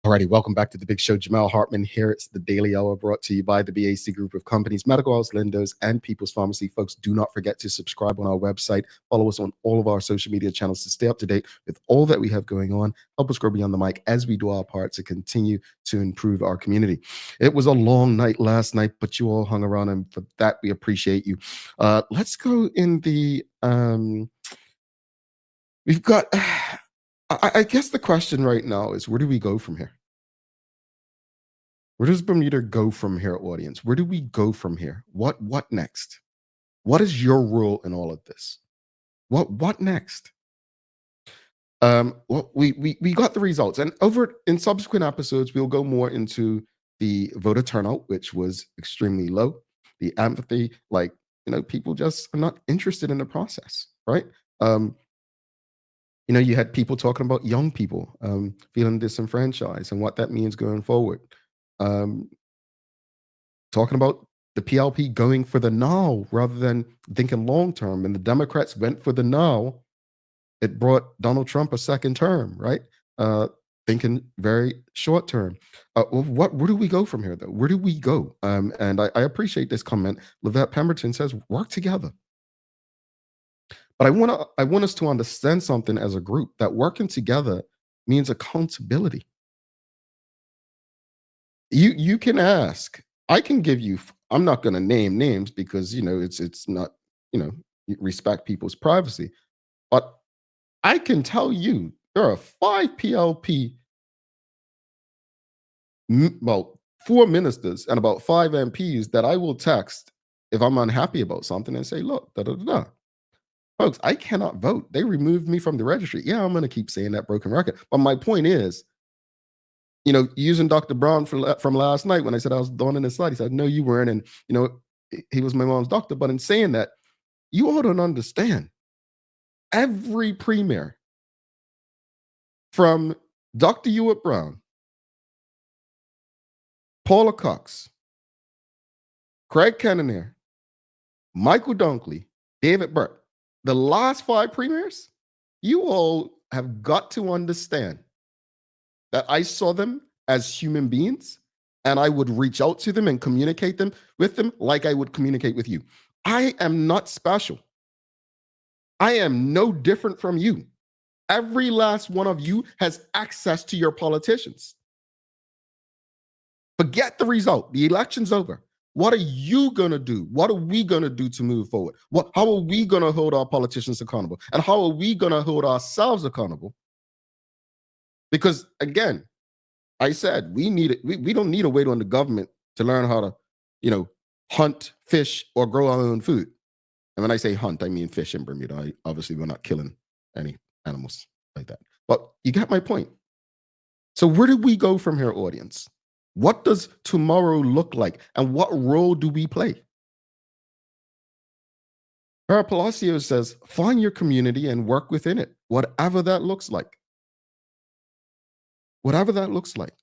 Alrighty, welcome back to the big show. Jamel Hartman here. It's the Daily Hour brought to you by the BAC Group of Companies, Medical House Lindos, and People's Pharmacy. Folks, do not forget to subscribe on our website. Follow us on all of our social media channels to stay up to date with all that we have going on. Help us grow beyond the mic as we do our part to continue to improve our community. It was a long night last night, but you all hung around, and for that, we appreciate you. Let's go in the... we've got... I guess the question right now is, where do we go from here? Where does Bermuda go from here, audience? Where do we go from here? What next? What is your role in all of this? What next? Well, we got the results, and over in subsequent episodes, we'll go more into the voter turnout, which was extremely low. The empathy, people just are not interested in the process, right? You had people talking about young people feeling disenfranchised and what that means going forward. Talking about the PLP going for the now rather than thinking long term, and the Democrats went for the now. It brought Donald Trump a second term, right? Thinking very short term. Where do we go from here, though? Where do we go? And I appreciate this comment. Levette Pemberton says, work together. But I want us to understand something as a group, that working together means accountability. You can ask. I can give you. I'm not going to name names because it's not respect people's privacy. But I can tell you there are 5 PLP, 4 ministers and about 5 MPs that I will text if I'm unhappy about something and say, look, da da da. Folks, I cannot vote. They removed me from the registry. Yeah, I'm going to keep saying that broken record. But my point is, using Dr. Brown from last night when I said I was dawn in his slide, he said, no, you weren't. And, he was my mom's doctor. But in saying that, you all don't understand. Every premier from Dr. Ewart Brown, Paula Cox, Craig Kennenair, Michael Dunkley, David Burt, the last 5 premiers, you all have got to understand that I saw them as human beings, and I would reach out to them and communicate with them like I would communicate with you. I am not special. I am no different from you. Every last one of you has access to your politicians. Forget the result. The election's over. What are you going to do? What are we going to do to move forward? How are we going to hold our politicians accountable? And how are we going to hold ourselves accountable? Because, again, I said we don't need to wait on the government to learn how to, hunt, fish, or grow our own food. And when I say hunt, I mean fish in Bermuda. Obviously, we're not killing any animals like that. But you get my point. So where do we go from here, audience? What does tomorrow look like? And what role do we play? Para Palacio says, find your community and work within it, whatever that looks like. Whatever that looks like.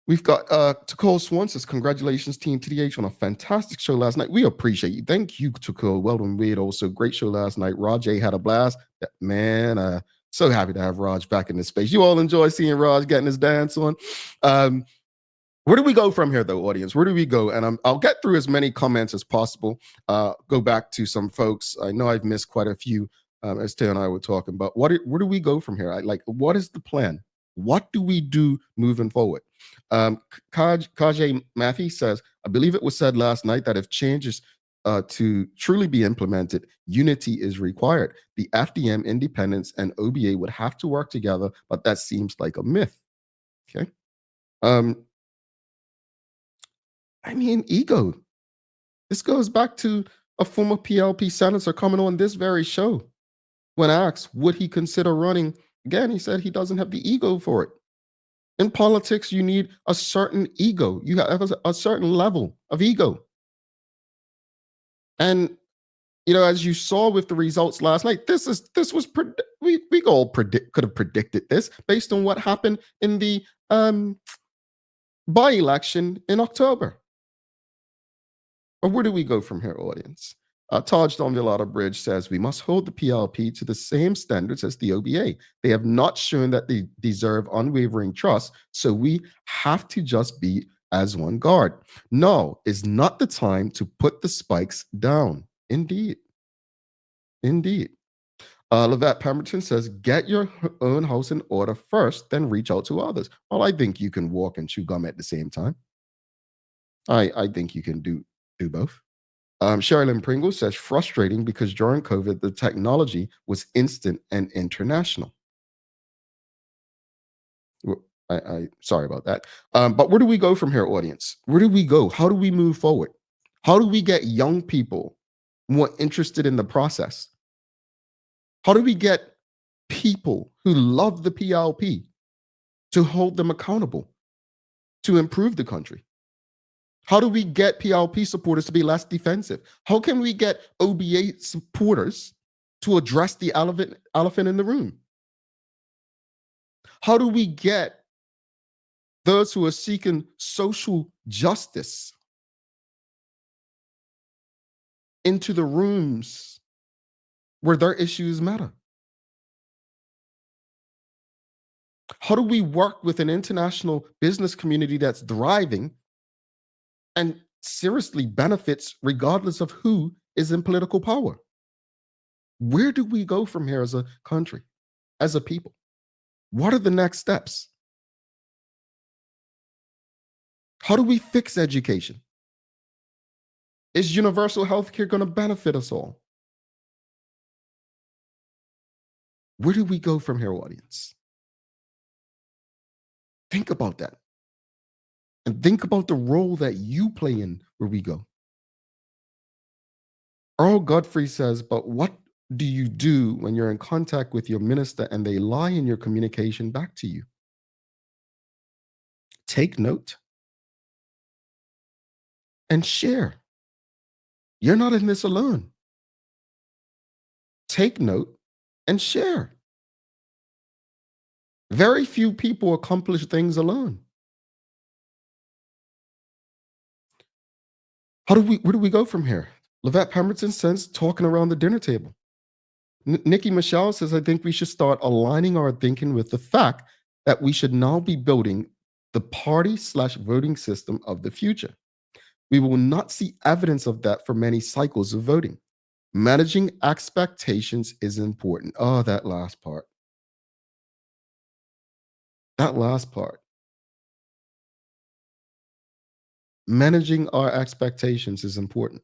We've got Takole Swan says, congratulations, Team TDH, on a fantastic show last night. We appreciate you. Thank you, Takole. Well done, Wade. Also, great show last night. Raj had a blast. Man, so happy to have Raj back in this space. You all enjoy seeing Raj getting his dance on. Where do we go from here, though, audience? Where do we go? And I'll get through as many comments as possible. Go back to some folks. I know I've missed quite a few as Tay and I were talking about. Where do we go from here? What is the plan? What do we do moving forward? Kajay Matthew says, I believe it was said last night that if changes to truly be implemented, unity is required. The FDM, independents, and OBA would have to work together, but that seems like a myth. Okay. Ego. This goes back to a former PLP senator coming on this very show. When asked, would he consider running again, he said he doesn't have the ego for it. In politics, you need a certain ego. You have a certain level of ego. And, as you saw with the results last night, we all could have predicted this based on what happened in the by-election in October. But where do we go from here, audience? Taj Donvilada Bridge says we must hold the PLP to the same standards as the OBA. They have not shown that they deserve unwavering trust, so we have to just be as one guard. No, is not the time to put the spikes down. Indeed. Indeed. Levette Pemberton says, get your own house in order first, then reach out to others. Well, I think you can walk and chew gum at the same time. I think you can do both. Sherilyn Pringle says, frustrating because during COVID, the technology was instant and international. I sorry about that. But where do we go from here, audience? Where do we go? How do we move forward? How do we get young people more interested in the process? How do we get people who love the PLP to hold them accountable to improve the country? How do we get PLP supporters to be less defensive? How can we get OBA supporters to address the elephant in the room? How do we get those who are seeking social justice into the rooms where their issues matter? How do we work with an international business community that's thriving and seriously benefits regardless of who is in political power? Where do we go from here as a country, as a people? What are the next steps? How do we fix education? Is universal health care going to benefit us all? Where do we go from here, audience? Think about that. And think about the role that you play in where we go. Earl Godfrey says, but what do you do when you're in contact with your minister and they lie in your communication back to you? Take note and share. You're not in this alone. Take note and share. Very few people accomplish things alone. Where do we go from here? Levette Pemberton says, talking around the dinner table. Nikki Michelle says, I think we should start aligning our thinking with the fact that we should now be building the party/voting system of the future. We will not see evidence of that for many cycles of voting. Managing expectations is important. Oh, that last part. That last part. Managing our expectations is important.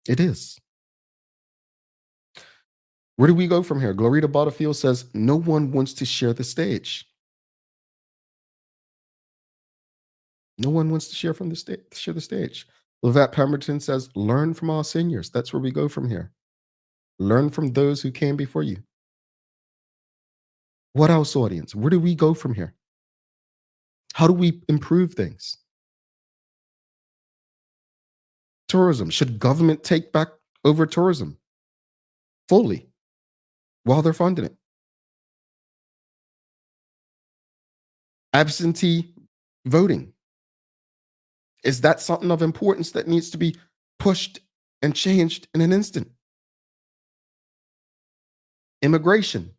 It is. Where do we go from here? Glorita Butterfield says, no one wants to share the stage. No one wants to share the stage. Levette Pemberton says, learn from our seniors. That's where we go from here. Learn from those who came before you. What else, audience? Where do we go from here? How do we improve things? Tourism. Should government take back over tourism fully while they're funding it? Absentee voting. Is that something of importance that needs to be pushed and changed in an instant? Immigration.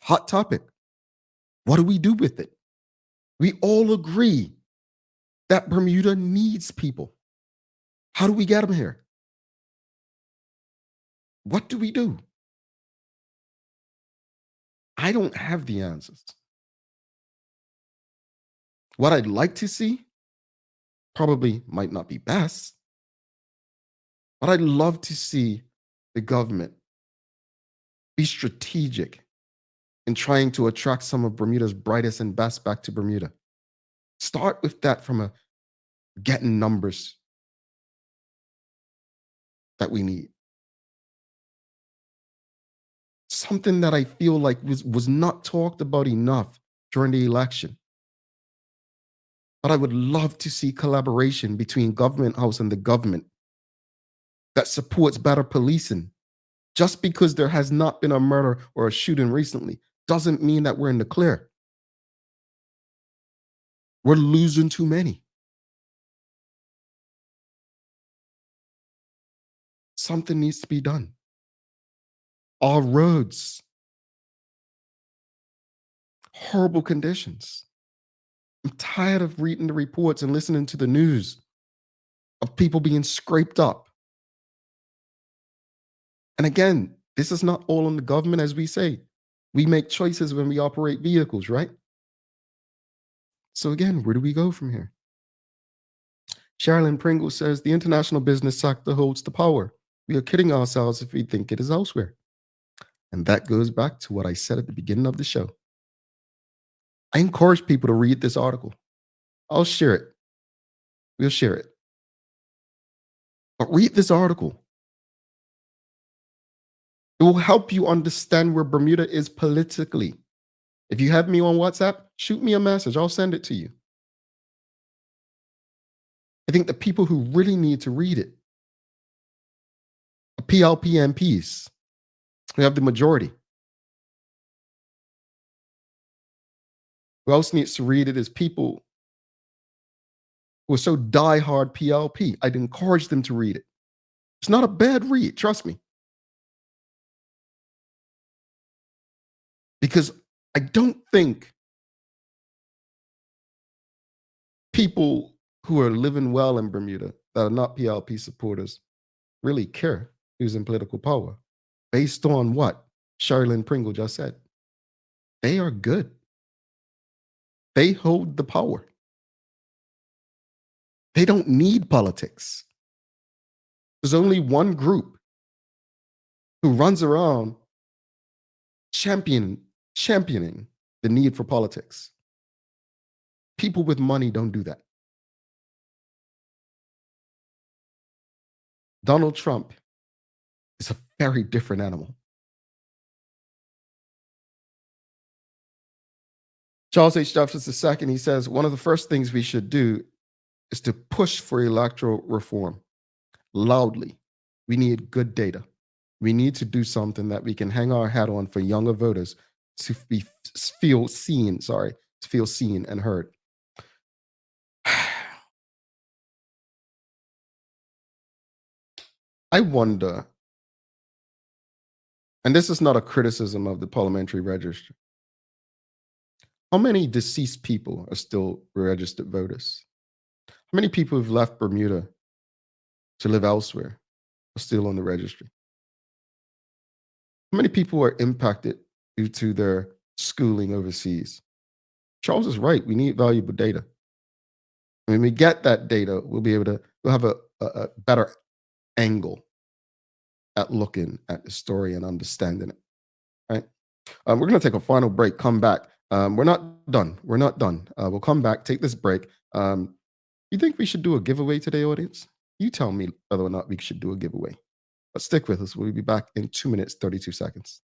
Hot topic. What do we do with it? We all agree that Bermuda needs people. How do we get them here? What do we do? I don't have the answers. What I'd like to see probably might not be best, but I'd love to see the government be strategic in trying to attract some of Bermuda's brightest and best back to Bermuda. Start with that from a getting numbers that we need. Something that I feel like was not talked about enough during the election. But I would love to see collaboration between government house and the government that supports better policing. Just because there has not been a murder or a shooting recently doesn't mean that we're in the clear. We're losing too many. something needs to be done. Our roads, horrible conditions. I'm tired of reading the reports and listening to the news of people being scraped up. And again, this is not all on the government, as we say. We make choices when we operate vehicles, right? So again, where do we go from here? Sherilyn Pringle says the international business sector holds the power. We are kidding ourselves if we think it is elsewhere. And that goes back to what I said at the beginning of the show. I encourage people to read this article. I'll share it. We'll share it. But read this article. It will help you understand where Bermuda is politically. If you have me on WhatsApp, shoot me a message. I'll send it to you. I think the people who really need to read it are PLP MPs who have the majority. Who else needs to read it is people who are so diehard PLP. I'd encourage them to read it. It's not a bad read, trust me. Because I don't think people who are living well in Bermuda that are not PLP supporters really care who's in political power based on what Sherilyn Pringle just said. They are good. They hold the power. They don't need politics. There's only one group who runs around championing the need for politics. People with money don't do that. Donald Trump is a very different animal. Charles H. Jefferson II, he says, one of the first things we should do is to push for electoral reform loudly. We need good data. We need to do something that we can hang our hat on for younger voters to feel seen, to feel seen and heard. I wonder, and this is not a criticism of the parliamentary register, how many deceased people are still registered voters? How many people who've left Bermuda to live elsewhere are still on the registry? How many people are impacted due to their schooling overseas? Charles is right. We need valuable data. When we get that data, we'll have a better angle at looking at the story and understanding it. Right? We're going to take a final break. Come back. We're not done. We're not done. We'll come back. Take this break. You think we should do a giveaway today, audience? You tell me whether or not we should do a giveaway. But stick with us. We'll be back in 2 minutes, 32 seconds.